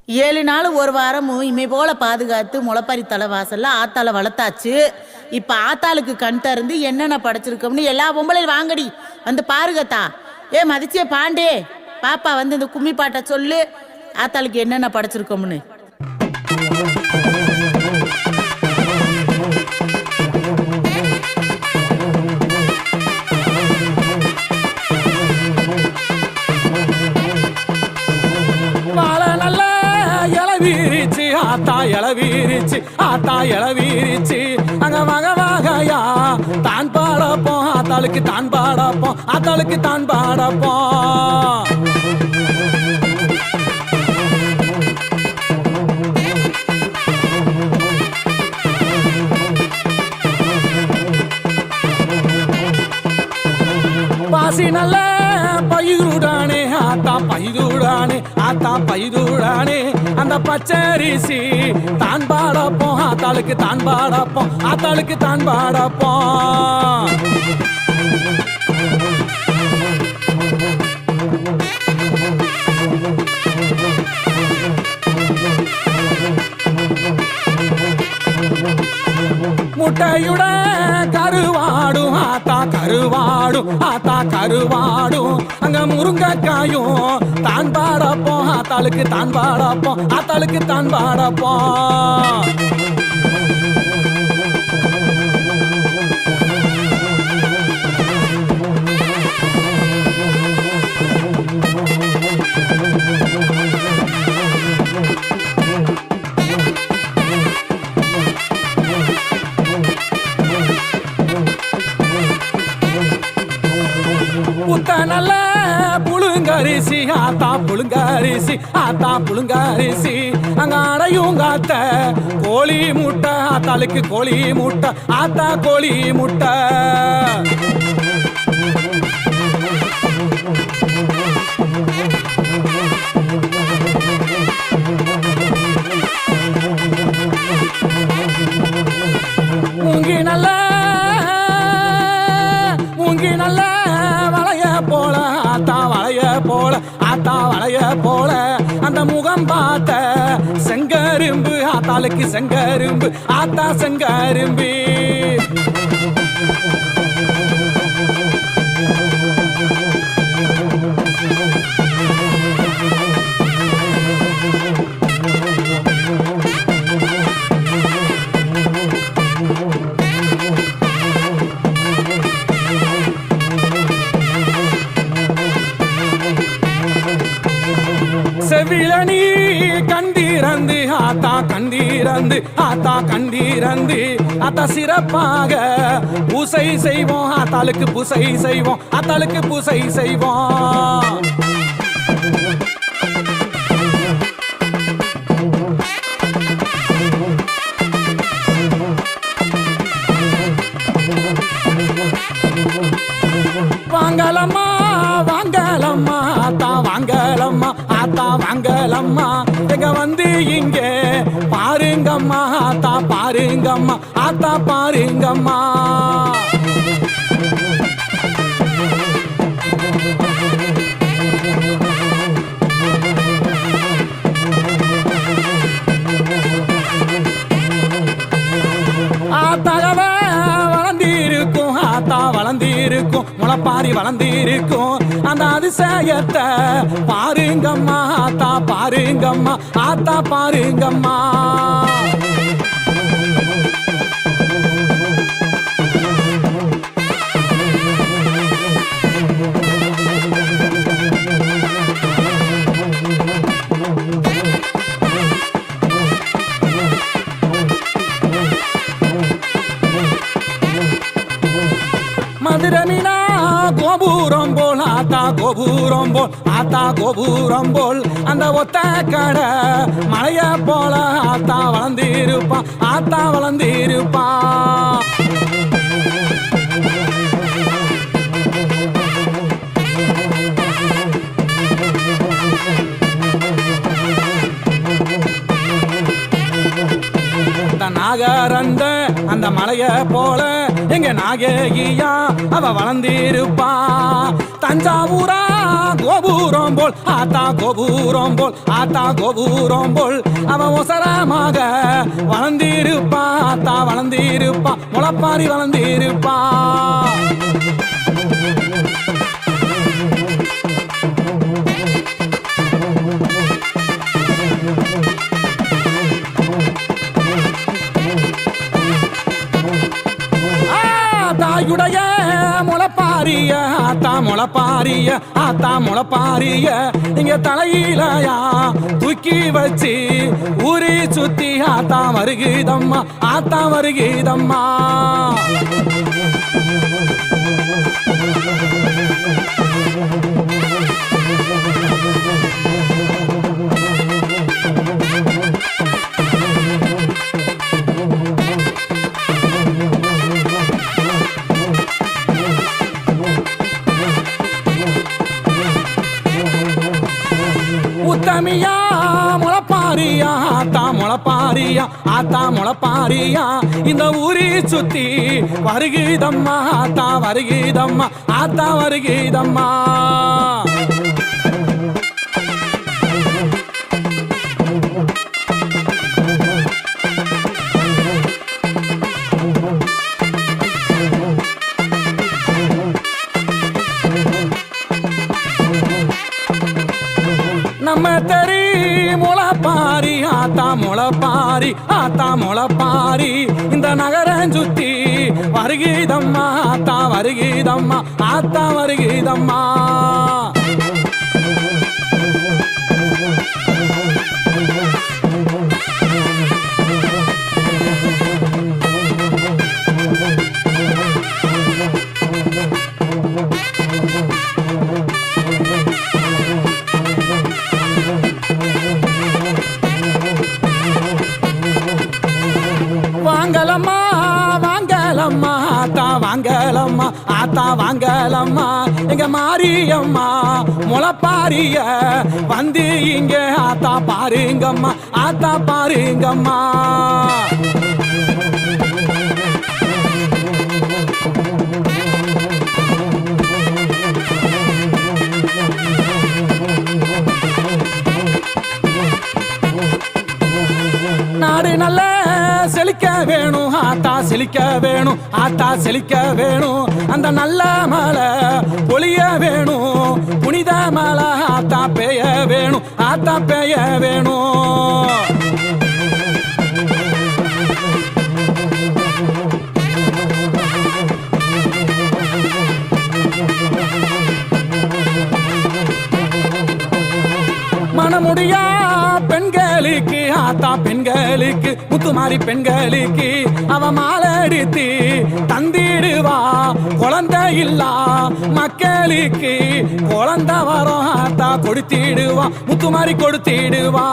7 நாள் ஒரு வாரமும் இமை போல பாதுகாத்து முளைப்பறி தலை வாசல்ல ஆத்தால வளர்த்தாச்சு. இப்ப ஆத்தாளுக்கு கண் திறந்து என்னென்ன படைச்சிருக்கோம்னு எல்லா பொம்பளையும் வாங்கடி வந்து பாருங்கத்தா. மதிச்சே பாண்டே பாப்பா வந்து இந்த கும்மி பாட்டை சொல்லு, ஆத்தாளுக்கு என்னென்ன படைச்சிருக்கோம்னு. வீரிச்சு ஆத்தா இளவீரிச்சு ஆத்தா இளவீரிச்சு அங்க மக மகையா தான் பாடப்போம் ஆத்தாளுக்கு தான் பாடப்போம் ஆத்தாளுக்கு தான் பாடப்போம். பாசி நல்ல பயிரூடானே ஆத்தா பயிரூடானே ஆத்தா பயிரூடானே அந்த பச்சரிசி தான் பாடப்போம் ஆத்தாளுக்கு தான் பாடப்போம் ஆத்தாளுக்கு தான் பாடப்போம். முட்டையுட கருவாடும் ஆத்தா கருவாடும் ஆத்தா கருவாடும் அங்க முருங்கைக்காயும் தான் பாடப்போம் ஆத்தாளுக்கு தான் பாடப்போம் ஆத்தாளுக்கு தான் பாடப்போம். நல்ல புழுங்கரிசி ஆத்தா புழுங்கரிசி ஆத்தா புழுங்கரிசி அங்க அடையும் காத்த கோழி முட்டை ஆத்தாளுக்கு கோழி முட்டை ஆத்தா கோழி முட்டை. மூங்கி நல்ல மூங்கி நல்ல போல ஆத்தா வளைய போல ஆத்தா வளைய போல அந்த முகம் பார்த்த செங்கரும்பு ஆத்தாளுக்கு செங்கரும்பு ஆத்தா செங்கரும்பு. செவிலனி கண்டிரந்து ஆத்தா கண்டிரந்து ஆத்தா கண்டிரந்து ஆத்தா சிறப்பாக பூசை செய்வோம் ஆத்தாளுக்கு பூசை செய்வோம் ஆத்தாளுக்கு பூசை செய்வோம். வாங்கலம்மா வாங்கலம்மா ஆத்தா வாங்கலம்மா ஆத்தா வாங்கலம்மா எங்க வந்து இங்க பாருங்கம்மா ஆத்தா பாருங்கம்மா ஆத்தா பாருங்கம்மா. ஆத்தாகவ வளர்ந்திருக்கும் ஆத்தா வளர்ந்திருக்கும் முளைப்பாரி வளர்ந்திருக்கும் அந்த அதிசயத்தை பாருங்கம்மா ஆத்தா பாருங்கம்மா ஆத்தா பாருங்கம்மா. மதுரமினா கோபுரம் போல் ஆத்தா கோபுரம் போல் ஆத்தா கோபுரம் போல் அந்த ஒத்த கடை மழைய போல ஆத்தா வளர்ந்திருப்பா ஆத்தா வளர்ந்திருப்பா. நாகரந்த அந்த மலைய போல எங்க நாகேகியா அவ வளர்ந்திருப்பா. தஞ்சாவூரா கோபுரம் போல் ஆத்தா கோபுரம் போல் ஆத்தா கோபுரம் போல் அவன் ஒசரமாக வளர்ந்திருப்பா ஆத்தா வளர்ந்திருப்பா முளப்பாரி வளர்ந்திருப்பா தாயுடைய முளப்பாரிய ஆத்தா முளப்பாரிய ஆத்தா முளப்பாரிய நீங்க தலையிலயா தூக்கி வச்சு ஊரி சுத்தி ஆத்தா வருகுதம்மா ஆத்தா வருகுதம்மா உத்தமியா முளப்பாரியா ஆத்தா முளப்பாரியா ஆத்தா முளப்பாரியா இந்த ஊரி சுத்தி வருகுதம்மா ஆத்தா வருகுதம்மா ஆத்தா வருகுதம்மா நம்ம தெரி முளப்பாரி ஆத்தா முளப்பாரி ஆத்தா முளப்பாரி இந்த நகரம் சுத்தி வருகுதம்மா ஆத்தா வருகுதம்மா ஆத்தா வருகுதம்மா வாங்கலம்மா வாங்கலம்மா ஆத்தா வாங்கலம்மா ஆத்தா வாங்கலம்மா எங்க மாரியம்மா முளப்பாரிய வந்து இங்க ஆத்தா பாருங்கம்மா ஆத்தா பாருங்கம்மா நாடு நல்ல செழிக்க வேணும் ஆத்தா செழிக்க வேணும் ஆத்தா செழிக்க வேணும் அந்த நல்ல மழை பொழிய வேணும் புனித மழை ஆத்தா பெய்ய வேணும் ஆத்தா பெய்ய வேணும் மனமுடியா பெண்களுக்கு ஆத்தா பெண்களுக்கு முத்துமாரி பெண்களுக்கு அவ மாலடித்து தந்திடுவா குழந்தை இல்லா மக்களுக்கு குழந்தை வரும் ஆத்தா கொடுத்திடுவா முத்துமாரி கொடுத்திடுவா